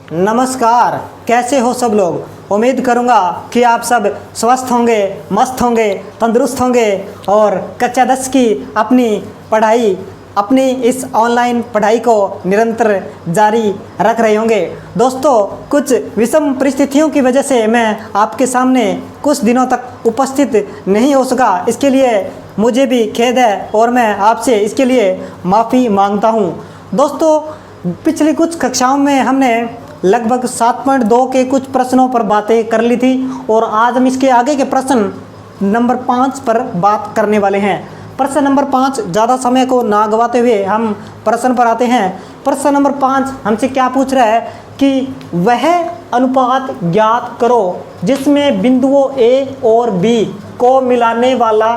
नमस्कार, कैसे हो सब लोग। उम्मीद करूंगा कि आप सब स्वस्थ होंगे, मस्त होंगे, तंदुरुस्त होंगे और कक्षा 10 की अपनी इस ऑनलाइन पढ़ाई को निरंतर जारी रख रहे होंगे। दोस्तों, कुछ विषम परिस्थितियों की वजह से मैं आपके सामने कुछ दिनों तक उपस्थित नहीं हो सका। इसके लिए मुझे भी खेद है और मैं आपसे इसके लिए माफ़ी मांगता हूँ। दोस्तों, पिछली कुछ कक्षाओं में हमने लगभग 7.2 के कुछ प्रश्नों पर बातें कर ली थी और आज हम इसके आगे के प्रश्न नंबर 5 पर बात करने वाले हैं। प्रश्न नंबर 5, ज़्यादा समय को ना गवाते हुए हम प्रश्न पर आते हैं। प्रश्न नंबर 5 हमसे क्या पूछ रहा है कि वह अनुपात ज्ञात करो जिसमें बिंदुओं A और B को मिलाने वाला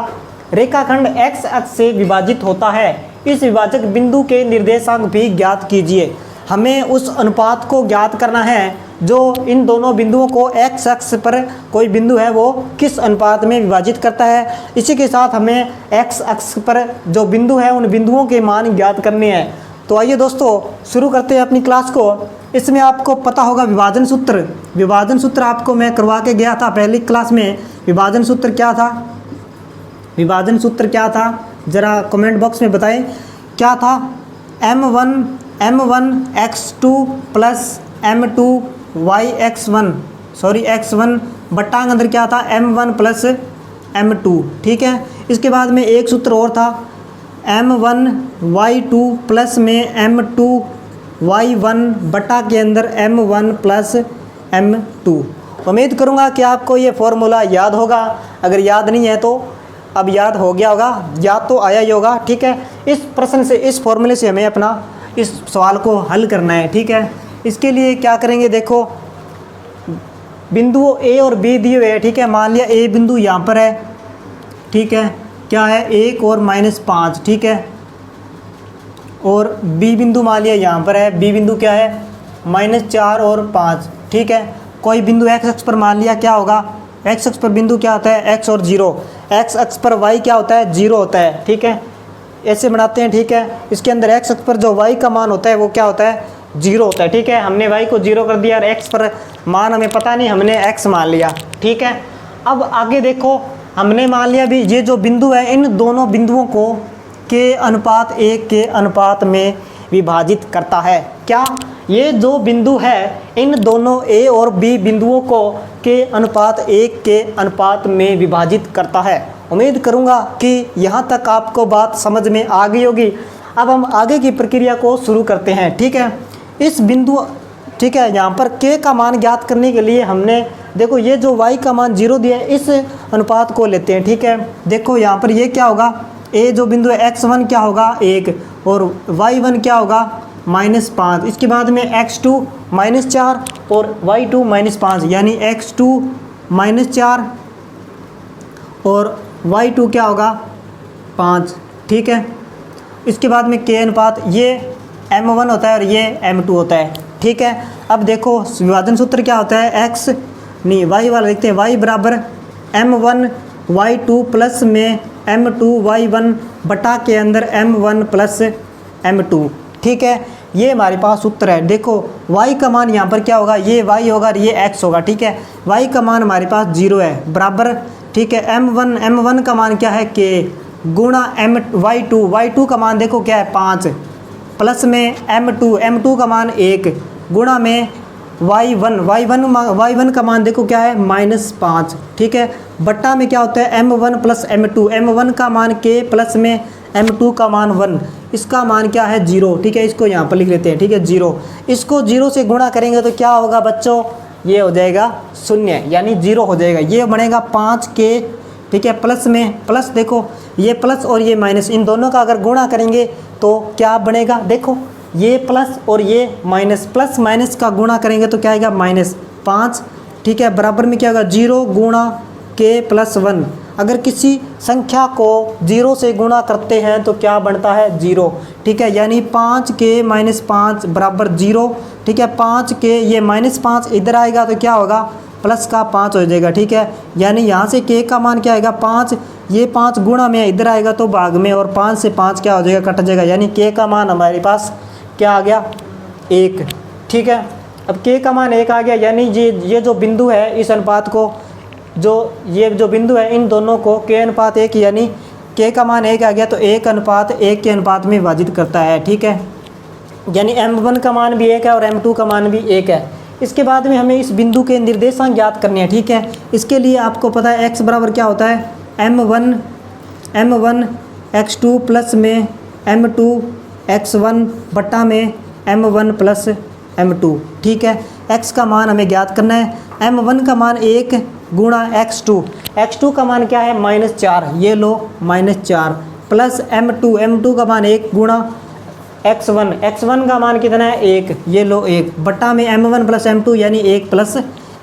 रेखाखंड x अक्ष से विभाजित होता है। इस विभाजक बिंदु के निर्देशांक भी ज्ञात कीजिए। हमें उस अनुपात को ज्ञात करना है जो इन दोनों बिंदुओं को x अक्ष पर कोई बिंदु है वो किस अनुपात में विभाजित करता है। इसी के साथ हमें x अक्ष पर जो बिंदु है उन बिंदुओं के मान ज्ञात करने हैं। तो आइए दोस्तों, शुरू करते हैं अपनी क्लास को। इसमें आपको पता होगा विभाजन सूत्र आपको मैं करवा के गया था पहली क्लास में। विभाजन सूत्र क्या था ज़रा कमेंट बॉक्स में बताएं क्या था। m1 x2 plus m2 x1 बट्टा अंदर क्या था m1 प्लस m2। ठीक है, इसके बाद में एक सूत्र और था m1 y2 प्लस में m2 y1 बट्टा के अंदर m1 प्लस m2। उम्मीद करूँगा कि आपको ये फॉर्मूला याद होगा। अगर याद नहीं है तो अब याद हो गया होगा, याद तो आया ही होगा। ठीक है, इस प्रश्न से, इस फॉर्मूले से हमें अपना इस सवाल को हल करना है। ठीक है, इसके लिए क्या करेंगे, देखो बिंदुओं A और B दिए हुए हैं। ठीक है, मान लिया A बिंदु यहाँ पर है। ठीक है, क्या है 1 और -5। ठीक है, और B बिंदु मान लिया यहाँ पर है। B बिंदु क्या है -4 और 5। ठीक है, कोई बिंदु x अक्ष पर मान लिया क्या होगा, x अक्ष पर बिंदु क्या होता है x और 0, x अक्ष पर y क्या होता है 0 होता है। ठीक है, ऐसे बनाते हैं। ठीक है, इसके अंदर x अक्ष पर जो y का मान होता है वो क्या होता है 0 होता है। ठीक है, हमने y को 0 कर दिया और x पर मान हमें पता नहीं, हमने x मान लिया। ठीक है, अब आगे देखो, हमने मान लिया भी ये जो बिंदु है इन दोनों बिंदुओं को के अनुपात 1 के अनुपात में विभाजित करता है। क्या ये जो बिंदु है इन दोनों A और B बिंदुओं को के अनुपात 1 के अनुपात में विभाजित करता है। उम्मीद करूंगा कि यहाँ तक आपको बात समझ में आ गई होगी। अब हम आगे की प्रक्रिया को शुरू करते हैं। ठीक है, इस बिंदु, ठीक है, यहाँ पर K का मान ज्ञात करने के लिए हमने देखो ये जो Y का मान 0 दिया है इस अनुपात को लेते हैं। ठीक है, देखो यहाँ पर ये क्या होगा, A जो बिंदु है x1 क्या होगा 1 और y1 क्या होगा -5। इसके बाद में x2 -4 और y2 -5, यानी x2 -4 और y2 क्या होगा 5। ठीक है, इसके बाद में k अनुपात ये m1 होता है और ये m2 होता है। ठीक है, अब देखो विभाजन सूत्र क्या होता है y वाला देखते हैं। y बराबर m1 y2 प्लस में m2 y1 बटा के अंदर m1 प्लस m2। ठीक है, ये हमारे पास सूत्र है। देखो y का मान यहाँ पर क्या होगा, ये y होगा और ये x होगा। ठीक है, y का मान हमारे पास 0 है बराबर। ठीक है, m1 का मान क्या है k गुणा y2 का मान देखो क्या है 5 प्लस में m2 का मान 1 गुणा में y1 का मान देखो क्या है -5। ठीक है, बट्टा में क्या होता है m1 प्लस m1 का मान k प्लस में m2 का मान 1, इसका मान क्या है 0। ठीक है, इसको यहाँ पर लिख लेते हैं। ठीक है, 0, इसको 0 से गुणा करेंगे तो क्या होगा बच्चों, ये हो जाएगा 0, यानी 0 हो जाएगा। ये बनेगा 5k। ठीक है, प्लस में प्लस, देखो ये प्लस और ये माइनस, इन दोनों का अगर गुणा करेंगे तो क्या बनेगा, देखो ये प्लस और ये माइनस, प्लस माइनस का गुणा करेंगे तो क्या आएगा -5। ठीक है, बराबर में क्या होगा 0 गुणा k प्लस 1। अगर किसी संख्या को 0 से गुणा करते हैं तो क्या बनता है 0। ठीक है, यानी 5k -5 बराबर 0। ठीक है, 5k ये -5 इधर आएगा तो क्या होगा प्लस का 5 हो जाएगा। ठीक है, यानी यहाँ से k का मान क्या आएगा 5, ये 5 गुणा में इधर आएगा तो भाग में, और 5 से 5 क्या हो जाएगा कट जाएगा, यानी k का मान हमारे पास क्या आ गया 1। ठीक है, अब k का मान 1 आ गया, यानी ये जो बिंदु है इस अनुपात को, ये जो बिंदु है इन दोनों को k अनुपात 1 यानी k का मान 1 आ गया, तो 1 अनुपात 1 के अनुपात में विभाजित करता है। ठीक है, यानी m1 का मान भी 1 है और m2 का मान भी 1 है। इसके बाद में हमें इस बिंदु के निर्देशांक ज्ञात करने हैं। ठीक है, इसके लिए आपको पता है x बराबर क्या होता है, m1 x2 प्लस में m2 x1 बट्टा में m1 प्लस m2। ठीक है, x का मान हमें ज्ञात करना है। m1 का मान 1 गुणा x2 का मान क्या है -4, ये लो -4 प्लस m2 का मान 1 गुणा x1 का मान कितना है 1, ये लो 1 बट्टा में m1 प्लस m2 यानी 1 प्लस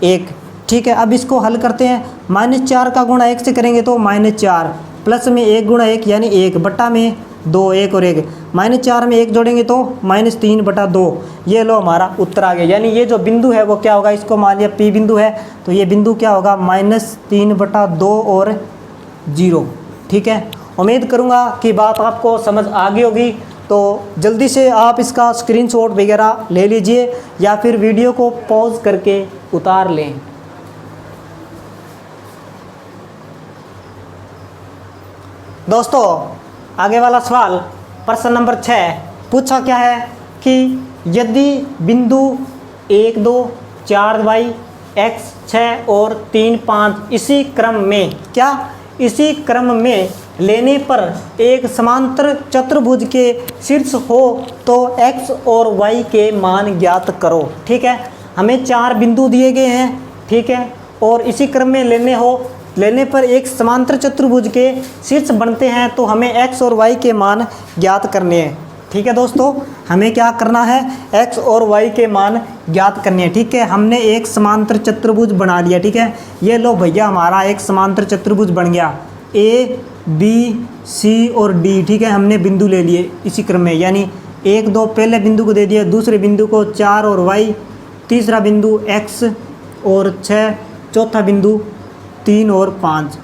1। ठीक है, अब इसको हल करते हैं। -4 का गुणा 1 से करेंगे तो -4 प्लस में 1 गुणा 1 यानी 1 बट्टा में 2, 1 और 1 -4 में 1 जोड़ेंगे तो -3 बटा 2, ये लो हमारा उत्तर आ गया। यानी ये जो बिंदु है वो क्या होगा, इसको मान लिया P बिंदु है, तो ये बिंदु क्या होगा -3 बटा 2 और 0। ठीक है, उम्मीद करूँगा कि बात आपको समझ आ गई होगी। तो जल्दी से आप इसका स्क्रीनशॉट वगैरह ले लीजिए या फिर वीडियो को पॉज करके उतार लें। दोस्तों, आगे वाला सवाल प्रश्न नंबर 6 पूछा क्या है कि यदि बिंदु 1, 2, 4 वाई x 6 और 3, 5 इसी क्रम में लेने पर एक समांतर चतुर्भुज के शीर्ष हो तो x और y के मान ज्ञात करो। ठीक है, हमें 4 बिंदु दिए गए हैं। ठीक है, और इसी क्रम में लेने पर एक समांतर चतुर्भुज के शीर्ष बनते हैं, तो हमें x और y के मान ज्ञात करने हैं। ठीक है दोस्तों, हमें क्या करना है, x और y के मान ज्ञात करने हैं। ठीक है, हमने एक समांतर चतुर्भुज बना लिया। ठीक है, ये लो भैया हमारा एक समांतर चतुर्भुज बन गया, a b c और d। ठीक है, हमने बिंदु ले लिए इसी क्रम में, यानी 1, 2 पहले बिंदु को दे दिया, दूसरे बिंदु को 4 और y, तीसरा बिंदु x और 6, चौथा बिंदु 3 और 5।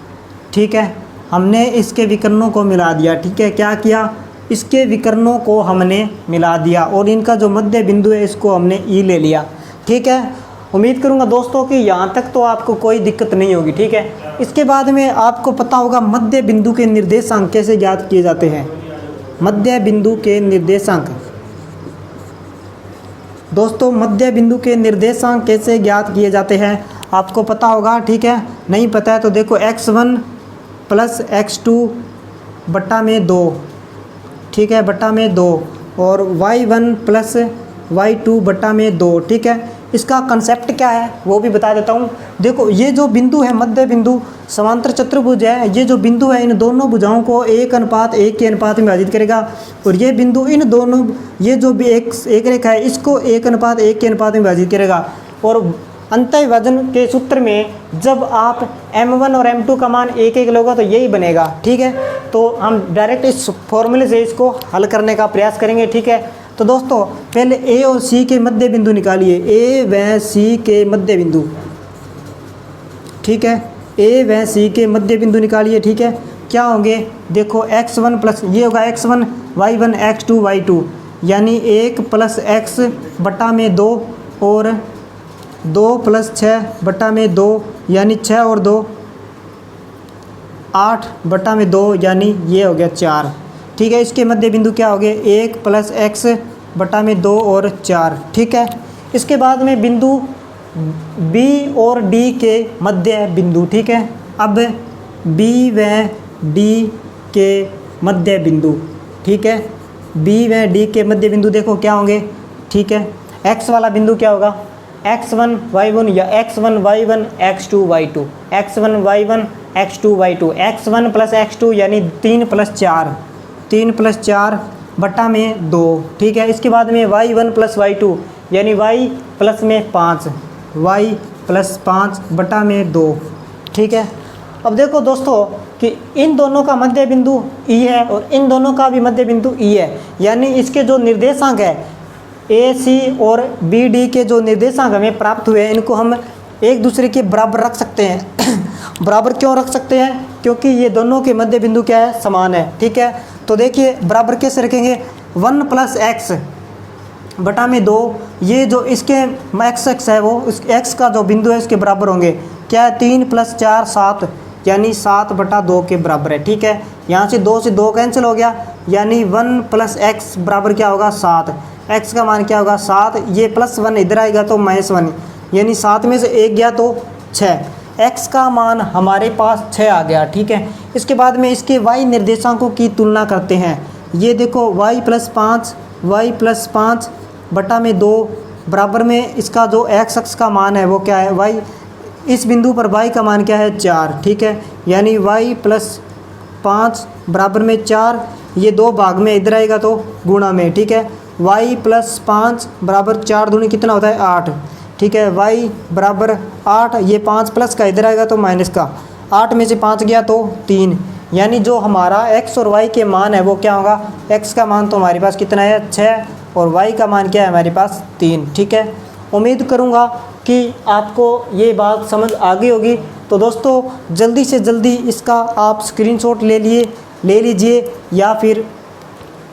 ठीक है, हमने इसके विकर्णों को मिला दिया। ठीक है, क्या किया, इसके विकर्णों को हमने मिला दिया और इनका जो मध्य बिंदु है इसको हमने ई ले लिया। ठीक है, उम्मीद करूंगा दोस्तों कि यहाँ तक तो आपको कोई दिक्कत नहीं होगी। ठीक है, इसके बाद में आपको पता होगा मध्य बिंदु के निर्देशांक कैसे ज्ञात किए जाते हैं। मध्य बिंदु के निर्देशांक, दोस्तों मध्य बिंदु के निर्देशांक कैसे ज्ञात किए जाते हैं आपको पता होगा। ठीक है, नहीं पता है तो देखो x1 प्लस x2 बट्टा में 2। ठीक है, बट्टा में 2 और y1 प्लस y2 बट्टा में 2। ठीक है, इसका कंसेप्ट क्या है वो भी बता देता हूँ। देखो ये जो बिंदु है मध्य बिंदु समांतर चतुर्भुज है, ये जो बिंदु है इन दोनों भुजाओं को 1:1 के अनुपात में विभाजित करेगा और ये बिंदु इन दोनों, ये जो भी एक रेखा है इसको 1:1 के अनुपात में विभाजित करेगा। और अंतः विभाजन के सूत्र में जब आप m1 और m2 का मान 1:1 लोगे तो यही बनेगा। ठीक है, तो हम डायरेक्ट इस फॉर्मूले से इसको हल करने का प्रयास करेंगे। ठीक है, तो दोस्तों पहले a और c के मध्य बिंदु निकालिए, a व c के मध्य बिंदु। ठीक है, a व c के मध्य बिंदु निकालिए। ठीक है, क्या होंगे, देखो x1 प्लस ये होगा x1 y1 x2 y2 यानी 1 प्लस x बट्टा में 2 और 2 प्लस 6 बट्टा में 2 यानी 6 और 2 8 बट्टा में 2 यानी ये हो गया 4। ठीक है, इसके मध्य बिंदु क्या हो गए, 1 प्लस x बट्टा में 2 और 4। ठीक है, इसके बाद में बिंदु b और d के मध्य बिंदु। ठीक है, अब b व d के मध्य बिंदु। ठीक है, b व d के मध्य बिंदु देखो क्या होंगे। ठीक है, x वाला बिंदु क्या होगा, x1 y1 या x1 y1 x2 y2, x1 y1 x2 y2, x1 plus x2 यानी 3 प्लस 4 बट्टा में 2। ठीक है, इसके बाद में y1 प्लस y2 यानी y प्लस में 5, y प्लस 5 बट्टा में 2। ठीक है, अब देखो दोस्तों कि इन दोनों का मध्य बिंदु E है और इन दोनों का भी मध्य बिंदु E है, यानी इसके जो निर्देशांक है ए सी और बी डी के जो निर्देशांक हमें प्राप्त हुए हैं इनको हम एक दूसरे के बराबर रख सकते हैं। बराबर क्यों रख सकते हैं, क्योंकि ये दोनों के मध्य बिंदु क्या है, समान है। ठीक है, तो देखिए बराबर कैसे रखेंगे, 1 प्लस बटा में 2, ये जो इसके एक्स है वो इस एक्स का जो बिंदु है उसके बराबर होंगे। क्या है 3 + 4 7, यानी 7/2 के बराबर है। ठीक है, यहाँ से 2 कैंसिल हो गया, यानी 1 + x बराबर क्या होगा 7। x का मान क्या होगा 7, ये +1 इधर आएगा तो -1, यानी 7 में से 1 गया तो 6। x का मान हमारे पास 6 आ गया। ठीक है, इसके बाद में इसके y निर्देशांकों की तुलना करते हैं। ये देखो y + 5 बटा में 2 बराबर में इसका जो x अक्ष का मान है वो क्या है y, इस बिंदु पर y का मान क्या है 4। ठीक है, यानी y + 5 बराबर में 4, ये 2 भाग में इधर आएगा तो गुणा में। ठीक है, y + 5 बराबर 4 दूनी कितना होता है 8। ठीक है, y बराबर 8, ये 5 प्लस का इधर आएगा तो माइनस का, 8 में से 5 गया तो 3, यानी जो हमारा x और y के मान है वो क्या होगा, x का मान तो हमारे पास कितना है 6 और y का मान क्या है हमारे पास 3। ठीक है, उम्मीद करूँगा कि आपको ये बात समझ आ गई होगी। तो दोस्तों जल्दी से जल्दी इसका आप स्क्रीनशॉट ले लीजिए या फिर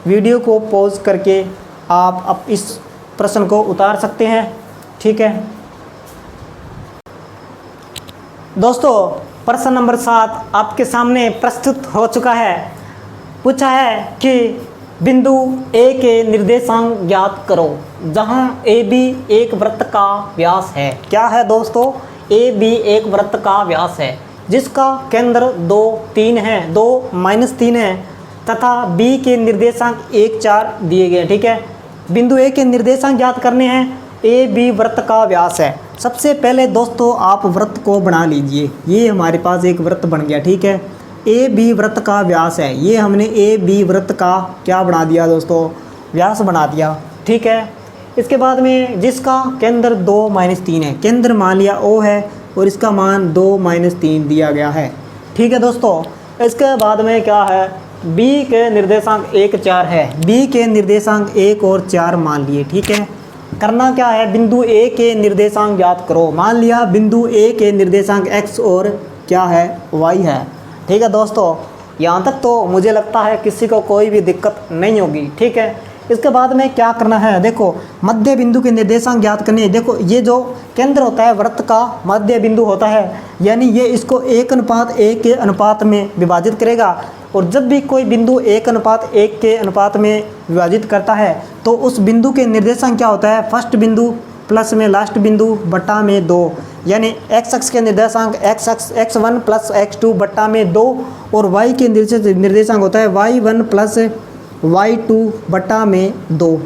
वीडियो को पॉज करके आप इस प्रश्न को उतार सकते हैं। ठीक है दोस्तों, प्रश्न नंबर 7 आपके सामने प्रस्तुत हो चुका है। पूछा है कि बिंदु A के निर्देशांक ज्ञात करो जहां AB एक वृत्त का व्यास है। क्या है दोस्तों, AB एक वृत्त का व्यास है जिसका केंद्र 2 3 है, 2 -3 है तथा B के निर्देशांक 1 4 दिए गए। ठीक है, बिंदु A के निर्देशांक ज्ञात करने हैं। AB वृत्त का व्यास है। सबसे पहले दोस्तों आप वृत्त को बना लीजिए, ये हमारे पास एक वृत्त बन गया। ठीक है, AB वृत्त का व्यास है, ये हमने AB वृत्त का क्या बना दिया दोस्तों, व्यास बना दिया। ठीक है, इसके बाद में जिसका केंद्र 2 -3 है, केंद्र मान लिया O है और इसका मान 2 -3 दिया गया है। ठीक है दोस्तों, इसके बाद में क्या है, B के निर्देशांक 1 4 है, B के निर्देशांक 1 और 4 मान लिए। ठीक है, करना क्या है, बिंदु A के निर्देशांक ज्ञात करो। मान लिया बिंदु A के निर्देशांक x और क्या है y है। ठीक है दोस्तों, यहाँ तक तो मुझे लगता है किसी को कोई भी दिक्कत नहीं होगी। ठीक है, इसके बाद में क्या करना है, देखो मध्य बिंदु के निर्देशांक ज्ञात करने हैं। देखो ये जो केंद्र होता है वृत्त का मध्य बिंदु होता है, यानी ये इसको 1:1 के अनुपात में विभाजित करेगा और जब भी कोई बिंदु 1:1 के अनुपात में विभाजित करता है तो उस बिंदु के निर्देशांक क्या होता है, फर्स्ट बिंदु प्लस में लास्ट बिंदु बटा में 2, यानी x अक्ष के निर्देशांक x1 + x2 बटा में 2 और y के निर्देशांक होता है y1 + y2 बटा में 2।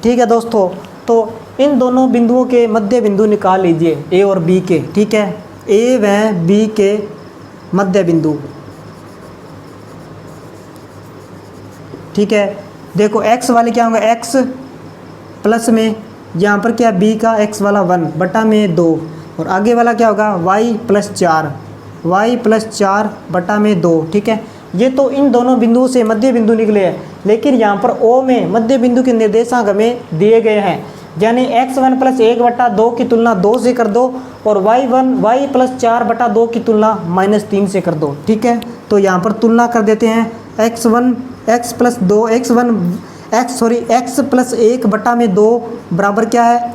ठीक है दोस्तों, तो इन दोनों बिंदुओं के मध्य बिंदु निकाल लीजिए A और B के। ठीक है, A व B के मध्य बिंदु। ठीक है, देखो x वाले क्या होंगे, x प्लस में यहाँ पर क्या b का x वाला 1 बटा में 2 और आगे वाला क्या होगा y + 4 बटा में 2। ठीक है, ये तो इन दोनों बिंदुओं से मध्य बिंदु निकले हैं, लेकिन यहाँ पर O में मध्य बिंदु के निर्देशांक हमें दिए गए हैं, यानी x1 + 1 बटा 2 की तुलना 2 से कर दो और y + 4 बटा 2 की तुलना -3 से कर दो। ठीक है, तो यहाँ पर तुलना कर देते हैं, x + 1 बटा में 2 बराबर क्या है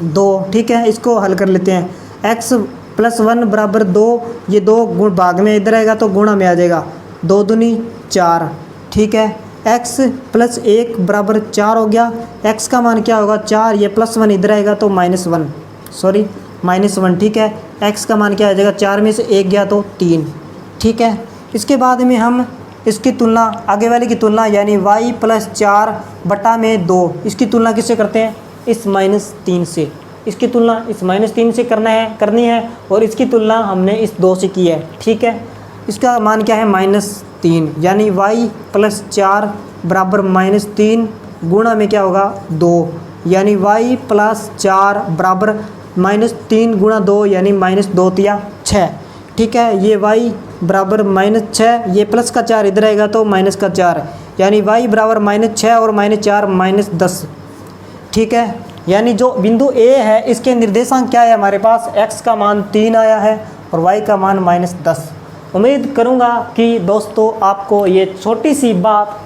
2। ठीक है, इसको हल कर लेते हैं, x + 1 बराबर 2, ये 2 गुण भाग में इधर आएगा तो गुणा में आ जाएगा, 2 दूनी 4। ठीक है, x + 1 बराबर 4 हो गया, x का मान क्या होगा 4, ये +1 इधर आएगा तो -1। ठीक है, x का मान क्या आ जाएगा, 4 में से 1 गया तो 3। ठीक है, इसके बाद में हम इसकी तुलना आगे वाले की तुलना यानी y + 4 बटा में 2, इसकी तुलना किससे करते हैं, इस -3 से। इसकी तुलना इस -3 से करनी है और इसकी तुलना हमने इस 2 से की है। ठीक है, इसका मान क्या है -3, यानी y + 4 बराबर -3 गुणा में क्या होगा 2, यानी y + 4 बराबर -3 गुणा 2 यानी -2 × 6। ठीक है, ये y बराबर -6, ये प्लस का 4 इधर आएगा तो -4, यानी y बराबर -6 और -4 -10। ठीक है, यानी जो बिंदु A है इसके निर्देशांक क्या है हमारे पास, x का मान 3 आया है और y का मान -10। उम्मीद करूँगा कि दोस्तों आपको ये छोटी सी बात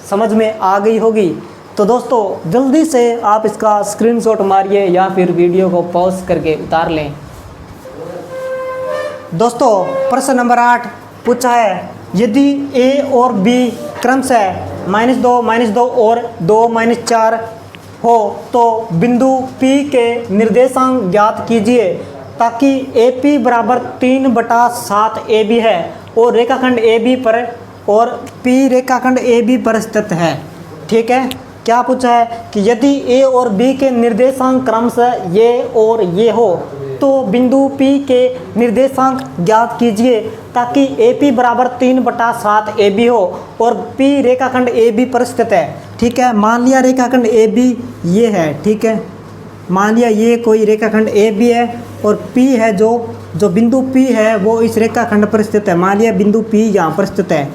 समझ में आ गई होगी। तो दोस्तों जल्दी से आप इसका स्क्रीनशॉट मारिए या फिर वीडियो को पॉज करके उतार लें। दोस्तों प्रश्न नंबर 8 पूछा है, यदि a और b क्रमशः -2 और 2 - 4 हो तो बिंदु P के निर्देशांक ज्ञात कीजिए ताकि AP बराबर 3/7 AB है और रेखाखंड AB पर और P रेखाखंड AB पर स्थित है। ठीक है, क्या पूछा है कि यदि A और B के निर्देशांक क्रमशः ये और ये हो तो बिंदु P के निर्देशांक ज्ञात कीजिए ताकि AP बराबर 3/7 AB हो और P रेखाखंड AB पर स्थित है। ठीक है, मान लिया रेखाखंड AB ये है। ठीक है, मान लिया ये कोई रेखाखंड AB है और P है जो बिंदु P है वो इस रेखाखंड पर स्थित है। मान लिया बिंदु P यहाँ पर स्थित है।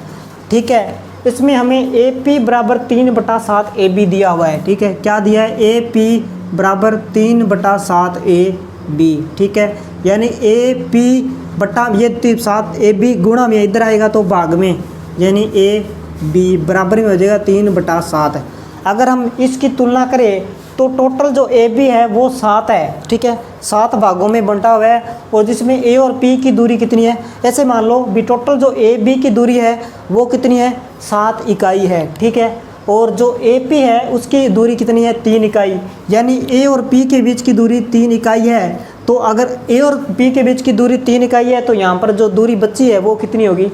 ठीक है, इसमें हमें AP बराबर 3/7 AB दिया हुआ है। ठीक है, क्या दिया है? AP बराबर 3/7 AB। ठीक है, यानी AP बटा ये 7 AB गुणा में इधर आएगा तो भाग में, यानी AB बराबर में हो जाएगा 3/7। अगर हम इसकी तुलना करें तो टोटल जो AB है वो 7 है। ठीक है, 7 भागों में बंटा हुआ है और जिसमें A और P की दूरी कितनी है, ऐसे मान लो भी टोटल जो AB की दूरी है वो कितनी है, 7 इकाई है। ठीक है, और जो AP है उसकी दूरी कितनी है, 3 इकाई, यानी A और P के बीच की दूरी 3 इकाई है। तो अगर A और P के बीच की दूरी 3 इकाई है तो यहाँ पर जो दूरी बची है वो कितनी होगी,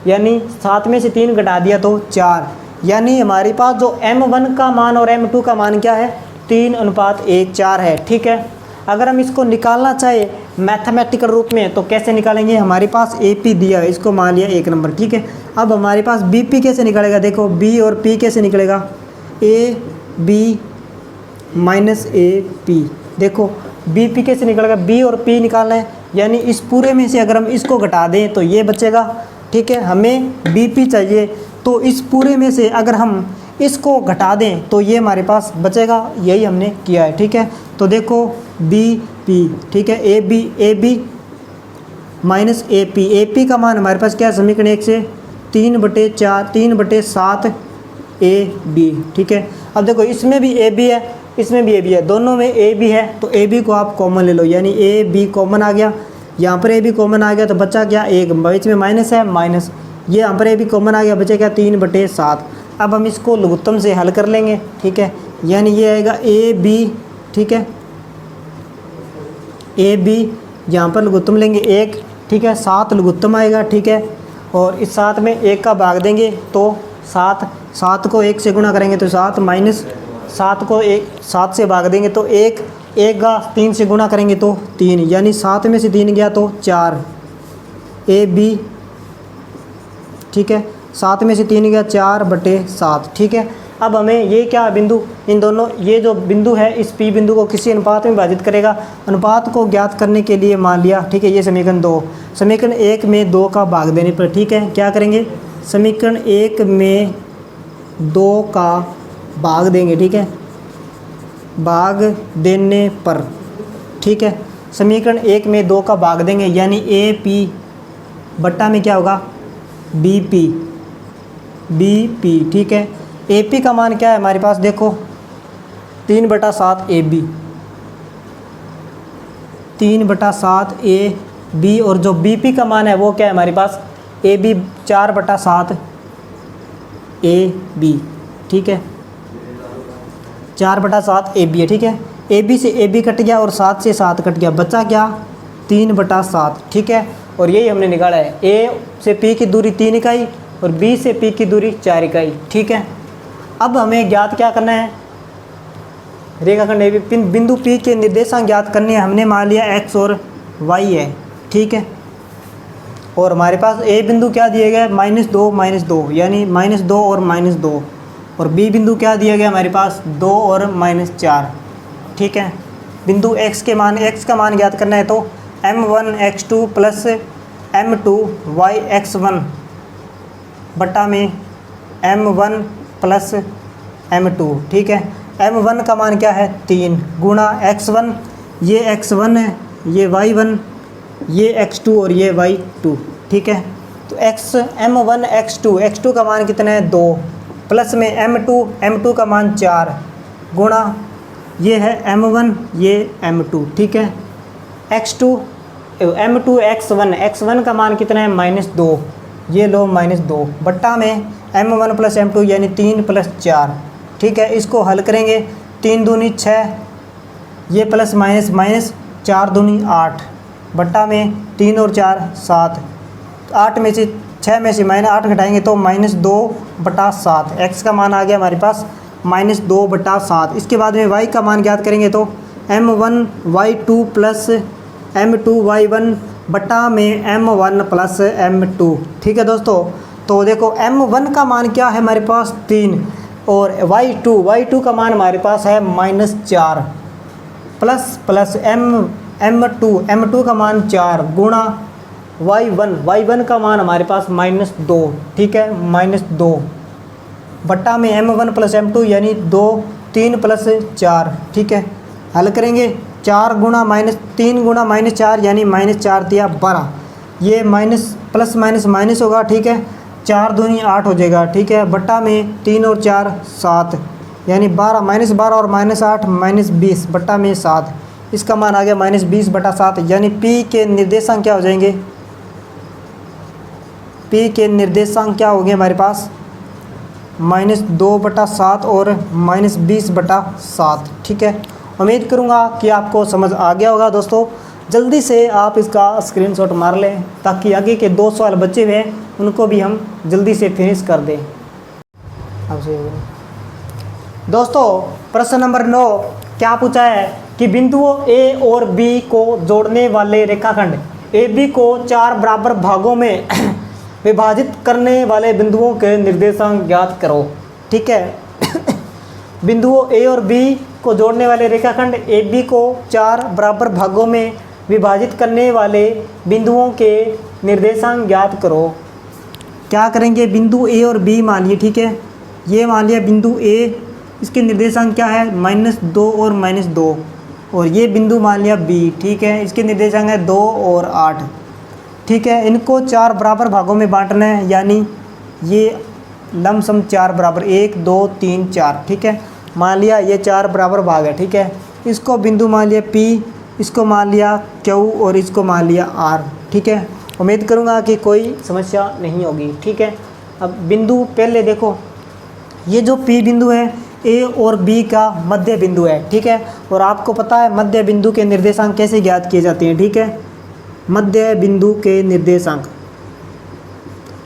यानी 7 में से 3 घटा दिया तो 4, यानी हमारे पास जो M1 का मान और M2 का मान क्या है, 3:1 है। ठीक है, अगर हम इसको निकालना चाहे मैथमेटिकल रूप में तो कैसे निकालेंगे, हमारे पास AP दिया है, इसको मान लिया 1 नंबर। ठीक है, अब हमारे पास BP कैसे निकलेगा, देखो B और P कैसे निकलेगा, AB - AP। देखो BP कैसे निकलेगा, B और P निकालना है, यानी इस पूरे में से अगर हम इसको घटा दें तो ये बचेगा। ठीक है, हमें BP चाहिए तो इस पूरे में से अगर हम इसको घटा दें तो ये हमारे पास बचेगा, यही हमने किया है। ठीक है, तो देखो BP। ठीक है, AB - AP का मान हमारे पास क्या है, समीकरण 1 से 3/7 AB। ठीक है, अब देखो इसमें भी AB है, इसमें भी AB है, दोनों में AB है तो AB को आप कॉमन ले लो, यानी AB कॉमन आ गया, यहाँ पर AB कॉमन आ गया तो बचा क्या, 1, बीच में माइनस है, माइनस, ये यहाँ पर AB कॉमन आ गया, बचा क्या, 3/7। अब हम इसको लघुत्तम से हल कर लेंगे। ठीक है, यानी ये आएगा AB। ठीक है, AB यहाँ पर लघुत्तम लेंगे 1। ठीक है, 7 लघुत्तम आएगा। ठीक है, और इस 7 में 1 का भाग देंगे तो 7 को 1 से गुणा करेंगे तो 7 माइनस 7 को 7 से भाग देंगे तो 1 का 3 से गुणा करेंगे तो 3, यानी 7 में से 3 गया तो 4 AB। ठीक है, 7 में से 3 गया 4/7। ठीक है, अब हमें ये क्या बिंदु, इन दोनों ये जो बिंदु है इस P बिंदु को किसी अनुपात में विभाजित करेगा। अनुपात को ज्ञात करने के लिए मान लिया, ठीक है, ये समीकरण 2, समीकरण 1 में 2 का भाग देने पर, ठीक है, क्या करेंगे, समीकरण 1 में 2 का भाग देंगे। ठीक है, भाग देने पर, ठीक है, समीकरण 1 में 2 का भाग देंगे, यानी AP बट्टा में क्या होगा, BP। ठीक है, AP का मान क्या है हमारे पास, देखो 3/7 AB, 3/7 AB, और जो BP का मान है वो क्या है हमारे पास, AB 4/7 AB। ठीक है, 4/7 AB है। ठीक है, AB से AB कट गया और 7 से 7 कट गया, बचा क्या, 3/7। ठीक है, और यही हमने निकाला है, A से P की दूरी 3 इकाई और B से P की दूरी 4 इकाई। ठीक है, अब हमें ज्ञात क्या करना है, रेखाखंड AB बिंदु P के निर्देशांक ज्ञात करने हैं। हमने मान लिया x और y है। ठीक है, और हमारे पास A बिंदु क्या दिया गया है, -2 यानी -2 और -2, और B बिंदु क्या दिया गया हमारे पास, 2 और -4। ठीक है, बिंदु x के मान, x का मान ज्ञात करना है तो M1x2 प्लस M2yx1 बट्टा में M1 प्लस M2। ठीक है, M1 का मान क्या है, 3 गुणा x1, ये x1 है, ये y1, ये x2 और ये y2। ठीक है, तो M1 x2 का मान कितना है, 2, प्लस में m2 का मान 4 गुणा ये है m1 ये m2, ठीक है। m2 x1 का मान कितना है -2, ये लो -2 बट्टा में m1 प्लस m2 यानी 3 प्लस 4, ठीक है। इसको हल करेंगे 3 दूनी 6, ये प्लस माइनस 4 दूनी 8 बट्टा में 3 और 4 7, 8 में से 6 में से -8 घटाएंगे तो -2/7। x का मान आ गया हमारे पास -2/7। इसके बाद में y का मान ज्ञात करेंगे तो m1y2 प्लस m2y1 बट्टा में m1 प्लस m2, ठीक है दोस्तों। तो देखो m1 का मान क्या है हमारे पास 3 और y2 का मान हमारे पास है -4 प्लस m2 का मान 4 गुणा y1 का मान हमारे पास -2, ठीक है, -2 बट्टा में m1 प्लस m2 यानी 3 प्लस 4, ठीक है। हल करेंगे 4 गुणा -3 गुणा -4 यानी -4 दिया 12, ये प्लस माइनस होगा, ठीक है। 4 दूनी 8 हो जाएगा, ठीक है, बट्टा में 3 और 4 7 यानी 12 और -8 -20 बट्टा में 7। इसका मान आ गया -20/7 यानी P के निर्देशांक क्या हो जाएंगे, P के निर्देशांक क्या हो गए हमारे पास -2/7 और -20/7, ठीक है। उम्मीद करूँगा कि आपको समझ आ गया होगा दोस्तों। जल्दी से आप इसका स्क्रीनशॉट मार लें ताकि आगे के 2 सवाल बचे हुए हैं उनको भी हम जल्दी से फिनिश कर दें। दोस्तों प्रश्न नंबर 9 क्या पूछा है कि बिंदुओं A और B को जोड़ने वाले रेखाखंड AB को 4 बराबर भागों में विभाजित करने वाले बिंदुओं के निर्देशांक ज्ञात करो, ठीक है। बिंदुओं A और B को जोड़ने वाले रेखाखंड AB को 4 बराबर भागों में विभाजित करने वाले बिंदुओं के निर्देशांक ज्ञात करो। क्या करेंगे, बिंदु A और B मान लिए, ठीक है। ये मान लिया बिंदु A, इसके निर्देशांक क्या है -2 और -2, और ये बिंदु मान लिया B, ठीक है, इसके निर्देशांक है 2 और 8, ठीक है। इनको 4 बराबर भागों में बांटना है यानी ये लमसम 4 बराबर 1 2 3 4, ठीक है। मान लिया ये 4 बराबर भाग है, ठीक है। इसको बिंदु मान लिया P, इसको मान लिया Q और इसको मान लिया R, ठीक है। उम्मीद करूँगा कि कोई समस्या नहीं होगी, ठीक है। अब बिंदु पहले देखो, ये जो P बिंदु है A और B का मध्य बिंदु है, ठीक है। और आपको पता है मध्य बिंदु के निर्देशांक कैसे ज्ञात किए जाते हैं, ठीक है। मध्य बिंदु के निर्देशांक,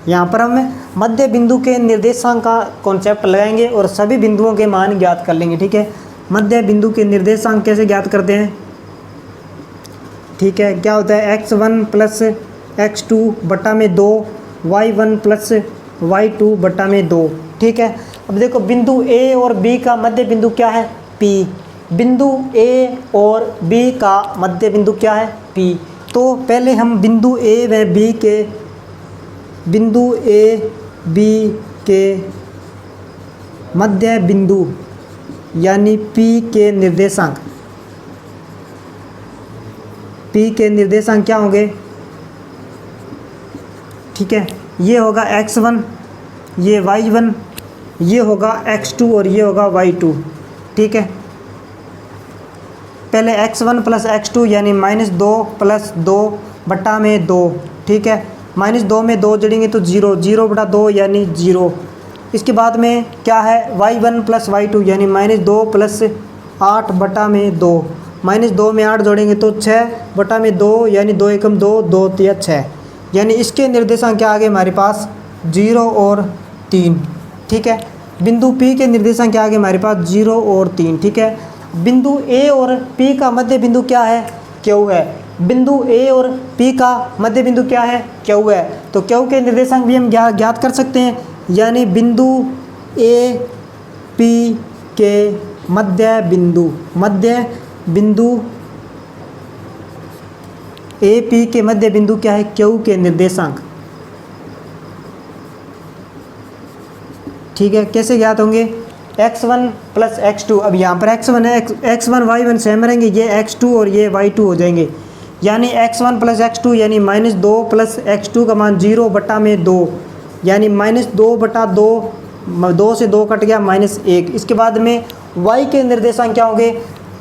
यहाँ पर हम मध्य बिंदु के निर्देशांक का कॉन्सेप्ट लगाएंगे और सभी बिंदुओं के मान ज्ञात कर लेंगे, ठीक है। मध्य बिंदु के निर्देशांक कैसे ज्ञात करते हैं, ठीक है। क्या होता है x1 प्लस x2 बट्टा में 2 y1 प्लस y2 बट्टा में 2, ठीक है। अब देखो बिंदु A और B का मध्य बिंदु क्या है P, बिंदु A और B का मध्य बिंदु क्या है P। तो पहले हम बिंदु A B के मध्य बिंदु यानी P के निर्देशांक क्या होंगे, ठीक है। ये होगा x1, ये y1, ये होगा x2 और ये होगा y2, ठीक है। पहले x1 प्लस x2 यानी -2 प्लस 2 बट्टा में 2, ठीक है। -2 में 2 जोड़ेंगे तो 0/2 यानी 0। इसके बाद में क्या है y1 प्लस y2 यानी -2 प्लस 8 बट्टा में 2, -2 में 8 जोड़ेंगे तो 6 बट्टा में 2 यानी 2 एकम 2 2 3 6, यानी इसके निर्देशांक क्या आ गए हमारे पास 0 और 3, ठीक है। बिंदु P के निर्देशांक क्या आ गए हमारे पास 0 और 3, ठीक है। बिंदु A और P का मध्य बिंदु क्या है Q है, बिंदु A और P का मध्य बिंदु क्या है Q है। तो Q के निर्देशांक भी हम ज्ञात कर सकते हैं, यानी बिंदु A P के मध्य बिंदु A P के मध्य बिंदु क्या है Q के निर्देशांक, ठीक है। कैसे ज्ञात होंगे x1 प्लस x2, अब यहाँ पर x1 है, x1 y1 सेम रहेंगे, ये x2 और ये y2 हो जाएंगे, यानी x1 प्लस x2 यानी -2 प्लस x2 का मान 0 बट्टा में 2 यानी -2/2 2 से 2 कट गया -1। इसके बाद में y के निर्देशांक क्या होंगे,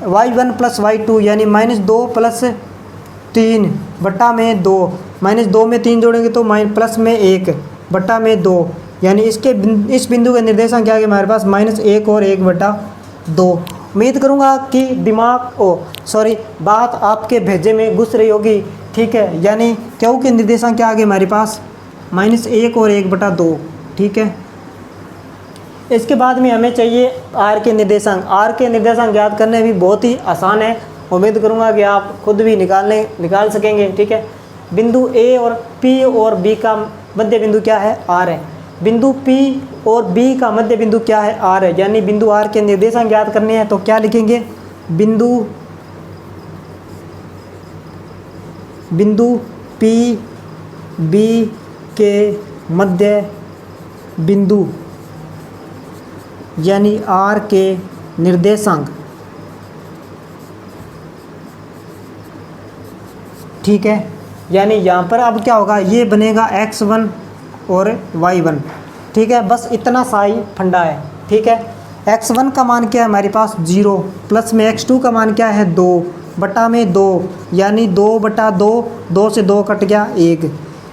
y1 प्लस y2 यानी -2 प्लस 3 बटा में 2, -2 में 3 जोड़ेंगे तो प्लस में 1 बटा में 2, यानी इस बिंदु के निर्देशांक क्या है हमारे पास -1 और 1 बटा 2। उम्मीद करूंगा कि बात आपके भेजे में घुस रही होगी, ठीक है। यानी क्यू के निर्देशांक क्या आ गए हमारे पास -1 और 1 बटा 2, ठीक है। इसके बाद में हमें चाहिए आर के निर्देशांक। आर के निर्देशांक ज्ञात करने भी बहुत ही आसान है, उम्मीद करूंगा कि आप खुद भी निकाल सकेंगे, ठीक है। बिंदु ए और पी और बी का मध्य बिंदु क्या है, आर है। बिंदु पी और बी का मध्य बिंदु क्या है, आर है। यानी बिंदु आर के निर्देशांक ज्ञात करने हैं तो क्या लिखेंगे, बिंदु पी बी के मध्य बिंदु यानी आर के निर्देशांक, ठीक है। यानी यहाँ पर अब क्या होगा, ये बनेगा x1 और y1, ठीक है। बस इतना सा ही फंडा है, ठीक है। x1 का मान क्या है हमारे पास 0, प्लस में x2 का मान क्या है 2 बटा में 2, यानी 2 बटा 2, 2 से 2 कट गया 1।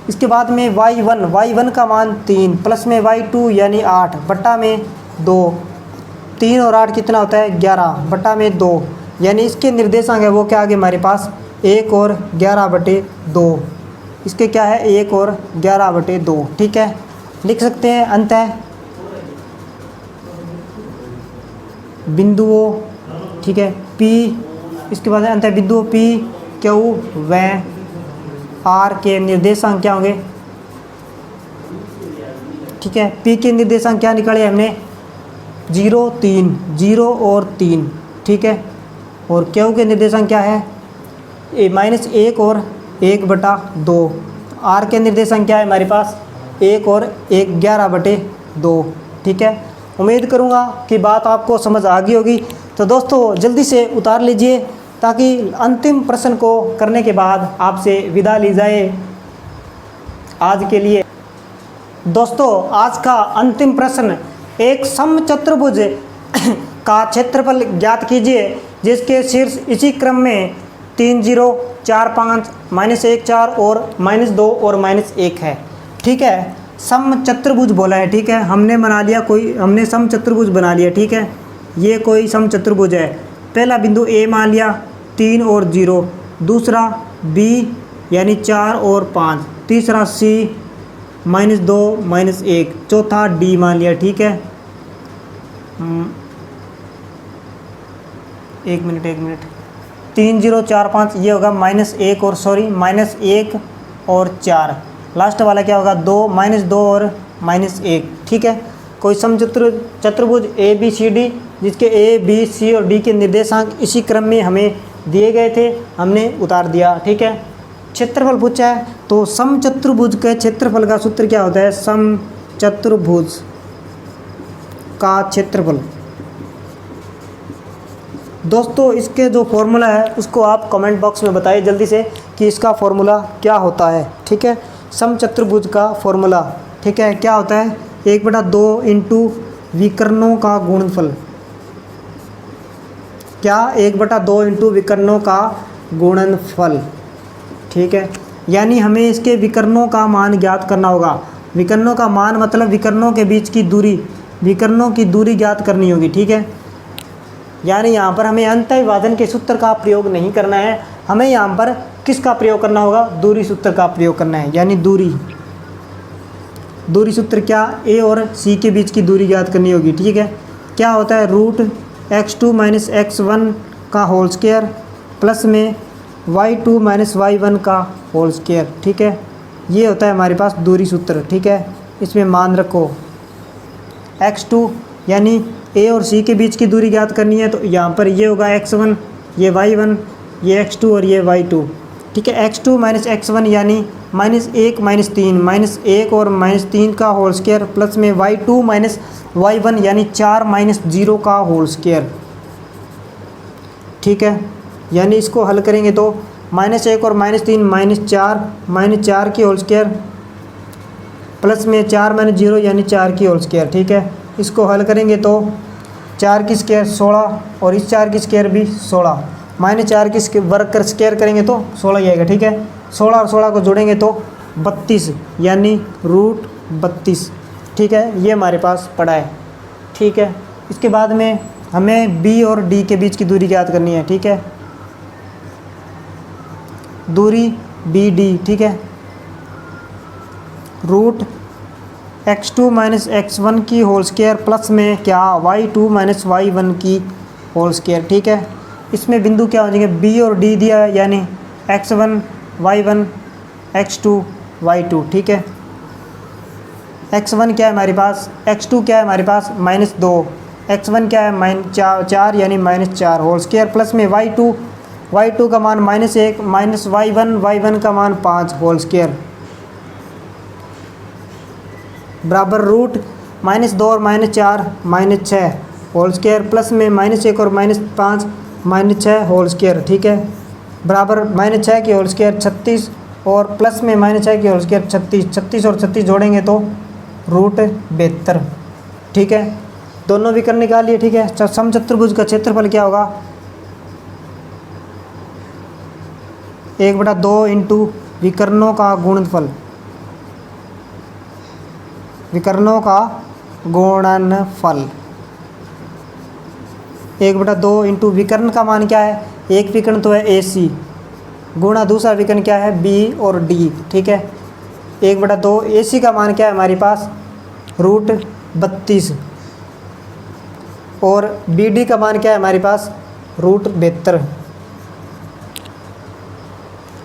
इसके बाद में y1 का मान 3 प्लस में y2 यानी 8 बटा में 2, 3 और 8 कितना होता है 11 बटा में 2, यानी इसके निर्देशांक है वो क्या आ गए हमारे पास 1 और 11 बटे 2। इसके क्या है 1 और 11 बटे 2, ठीक है। लिख सकते हैं अंतः बिंदुओं, ठीक है, P, इसके बाद अंतः बिंदुओं P, Q व R के निर्देशांक क्या होंगे, ठीक है। P के निर्देशांक क्या निकाले हमने 0 3, 0 और 3, ठीक है। और Q के निर्देशांक क्या है -1 और 1 बटा 2। R के निर्देशांक क्या है हमारे पास 1 और 1 11 बटे 2, ठीक है। उम्मीद करूँगा कि बात आपको समझ आ गई होगी। तो दोस्तों जल्दी से उतार लीजिए ताकि अंतिम प्रश्न को करने के बाद आपसे विदा ली जाए आज के लिए। दोस्तों आज का अंतिम प्रश्न, एक समचतुर्भुज का क्षेत्रफल ज्ञात कीजिए जिसके शीर्ष इसी क्रम में 3 0 4 5 -1 4 और -2 और -1 है, ठीक है। समचतुर्भुज बोला है, ठीक है। हमने समचतुर्भुज बना लिया, ठीक है। ये कोई समचतुर्भुज है। पहला बिंदु ए मान लिया 3 और 0, दूसरा बी यानी 4 और 5, तीसरा सी -2 -1, चौथा डी मान लिया, ठीक है। एक मिनट 3 0 4 5 ये होगा -1 और 4, लास्ट वाला क्या होगा 2 -2 और -1, ठीक है। कोई समचतुर्भुज ABCD जिसके A B C और D के निर्देशांक इसी क्रम में हमें दिए गए थे, हमने उतार दिया, ठीक है। क्षेत्रफल पूछा है तो समचतुर्भुज के क्षेत्रफल का सूत्र क्या होता है, समचतुर्भुज का क्षेत्रफल। दोस्तों इसके जो फॉर्मूला है उसको आप कमेंट बॉक्स में बताइए जल्दी से कि इसका फॉर्मूला क्या होता है, ठीक है। समचतुर्भुज का फॉर्मूला, ठीक है, क्या होता है 1/2 इंटू विकर्णों का गुणनफल। क्या 1/2 इंटू विकर्णों का गुणनफल, ठीक है। यानी हमें इसके विकर्णों का मान ज्ञात करना होगा। विकर्णों का मान मतलब विकर्णों के बीच की दूरी, विकर्णों की दूरी ज्ञात करनी होगी, ठीक है। यानी यहाँ पर हमें अंतः विभाजन के सूत्र का प्रयोग नहीं करना है, हमें यहाँ पर किसका प्रयोग करना होगा, दूरी सूत्र का प्रयोग करना है। यानी दूरी सूत्र क्या, ए और सी के बीच की दूरी ज्ञात करनी होगी, ठीक है। क्या होता है √x2 - x1 का होल स्क्वायर प्लस में y2 - y1 का होल स्क्वायर, ठीक है। ये होता है हमारे पास दूरी सूत्र, ठीक है। इसमें मान रखो x2 यानी ए और सी के बीच की दूरी ज्ञात करनी है, तो यहाँ पर ये होगा x1, ये y1, ये x2 और ये y2, ठीक है। x2 - x1 यानी -1 -3, -1 और -3 का होल स्क्वायर प्लस में y2 - y1 यानी 4 - 0 का होल स्क्वायर, ठीक है। यानी इसको हल करेंगे तो -1 और -3 -4 की होल स्क्वायर प्लस में 4 - 0 यानी 4 की होल स्क्वायर, ठीक है। इसको हल करेंगे तो 4 की स्क्वायर 16 और इस 4 की स्क्वायर भी 16, -4 की वर्ग कर स्क्वायर करेंगे तो 16 ही आएगा। ठीक है, 16 और 16 को जोड़ेंगे तो 32 यानी √32। ठीक है, ये हमारे पास पड़ा है। ठीक है, इसके बाद में हमें बी और डी के बीच की दूरी ज्ञात करनी है। ठीक है, दूरी बी डी। ठीक है, √x2 - x1 की होल स्क्वायर प्लस में क्या y2 - y1 की होल स्क्वायर। ठीक है, इसमें बिंदु क्या हो जाएंगे, बी और डी दिया है यानी x1 y1 x2 y2। ठीक है, x1 क्या है हमारे पास, x2 क्या है हमारे पास -2, x1 क्या है -4 यानी -4 होल स्क्वायर प्लस में y2 का मान -1 -y1 का मान 5 होल स्क्वायर बराबर √-2 और -4 -6 होल स्क्वायर प्लस में -1 और -5 -6 होल स्क्वायर। ठीक है, बराबर -6 की होल स्क्वायर 36 और प्लस में -6 की होल स्क्वायर 36 और 36 जोड़ेंगे तो √72। ठीक है, दोनों विकर्ण निकाल लिए। ठीक है, समचतुर्भुज का क्षेत्रफल क्या होगा, 1/2 इंटू विकर्णों का गुणनफल, विकर्णों का गुणनफल 1/2 इंटू विकर्ण का मान क्या है, एक विकर्ण तो है AC गुणा दूसरा विकर्ण क्या है B और D। ठीक है, 1/2 AC का मान क्या है हमारे पास √32 और BD का मान क्या है हमारे पास √72।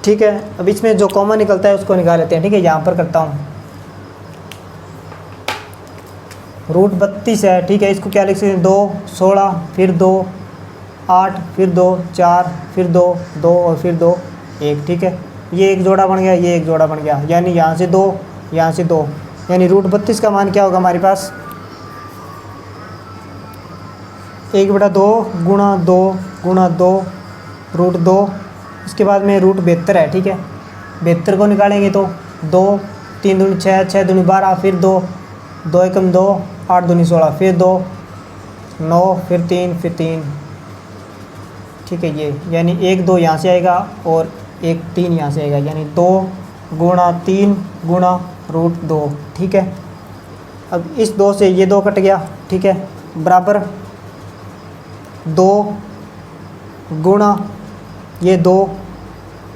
ठीक है, अब इसमें जो कॉमन निकलता है उसको निकाल लेते हैं। ठीक है, यहाँ पर करता हूँ, √32 है। ठीक है, इसको क्या लिख सकते हैं, 2 16 फिर 2 8 फिर 2 4 फिर 2 2 और फिर 2 1। ठीक है, ये एक जोड़ा बन गया, ये एक जोड़ा बन गया, यानी यहाँ से 2 यहाँ से 2, यानी √32 का मान क्या होगा हमारे पास 1/2 गुणा 2 गुणा 2 √2। इसके बाद में √72 है। ठीक है, 72 को निकालेंगे तो 2 3 दूनी 6 6 दूनी 12 फिर 2 2 एकम 2 8 दूनी 16 फिर 2 9 फिर 3। ठीक है, ये यानी 1 2 यहाँ से आएगा और 1 3 यहाँ से आएगा, यानी 2 गुणा 3 गुणा √2। ठीक है, अब इस 2 से ये 2 कट गया। ठीक है, बराबर 2 गुणा ये 2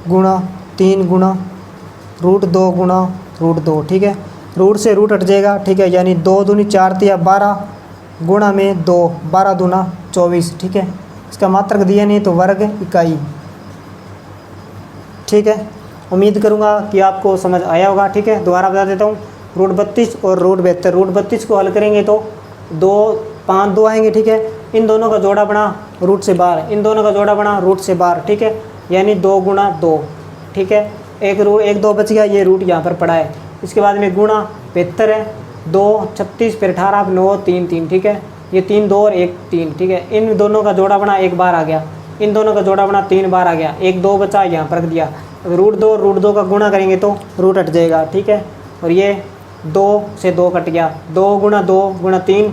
गुणा 3 गुणा √2 गुणा √2। ठीक है, रूट से रूट हट जाएगा। ठीक है, यानी 2 दूनी 4 तिया 12 गुणा में 2 12 दूना 24। ठीक है, इसका मात्रक दिया नहीं तो वर्ग इकाई। ठीक है, उम्मीद करूँगा कि आपको समझ आया होगा। ठीक है, दोबारा बता देता हूँ, √32 और √72। √32 को हल करेंगे तो 2 5 2 आएंगे। ठीक है, इन दोनों का जोड़ा बना रूट से बाहर, इन दोनों का जोड़ा बना रूट से बाहर। ठीक है, यानी 2 गुणा 2। ठीक है, एक 2 बच गया, ये रूट यहाँ पर पड़ा है। इसके बाद में गुणा 72 है, 2 36 फिर 18 9 3 3। ठीक है, ये 3 2 और 1 3। ठीक है, इन दोनों का जोड़ा बना 1 बार आ गया, इन दोनों का जोड़ा बना 3 बार आ गया, 1 2 बचा यहाँ पर रख दिया। √2 का गुणा करेंगे तो रूट हट जाएगा। ठीक है, और ये 2 से 2 कट गया, 2 गुणा 2 गुणा 3।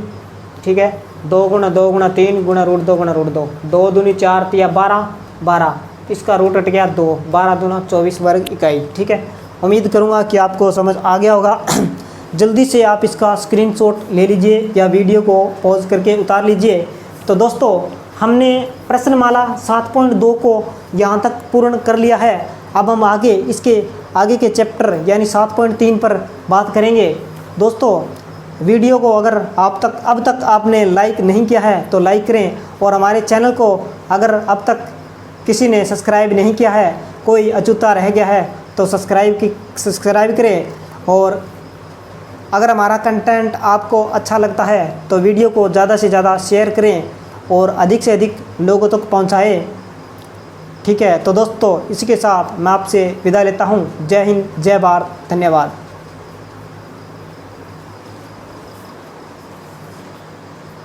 ठीक है, 2 गुणा 2 गुणा 3 गुणा √2 गुणा √2, 2 दूनी 4 तिया 12, इसका रूट हट गया 2, 12 दूना 24 वर्ग इकाई। ठीक है, उम्मीद करूँगा कि आपको समझ आ गया होगा। जल्दी से आप इसका स्क्रीनशॉट ले लीजिए या वीडियो को पॉज करके उतार लीजिए। तो दोस्तों, हमने प्रश्नमाला 7.2 को यहाँ तक पूर्ण कर लिया है। अब हम इसके आगे के चैप्टर यानी 7.3 पर बात करेंगे। दोस्तों, वीडियो को अगर अब तक आपने लाइक नहीं किया है तो लाइक करें, और हमारे चैनल को अगर अब तक किसी ने सब्सक्राइब नहीं किया है, कोई अछूता रह गया है तो सब्सक्राइब करें। और अगर हमारा कंटेंट आपको अच्छा लगता है तो वीडियो को ज़्यादा से ज़्यादा शेयर करें और अधिक से अधिक लोगों तक पहुंचाएं। ठीक है, तो दोस्तों, इसी के साथ मैं आपसे विदा लेता हूं। जय हिंद, जय भारत, धन्यवाद।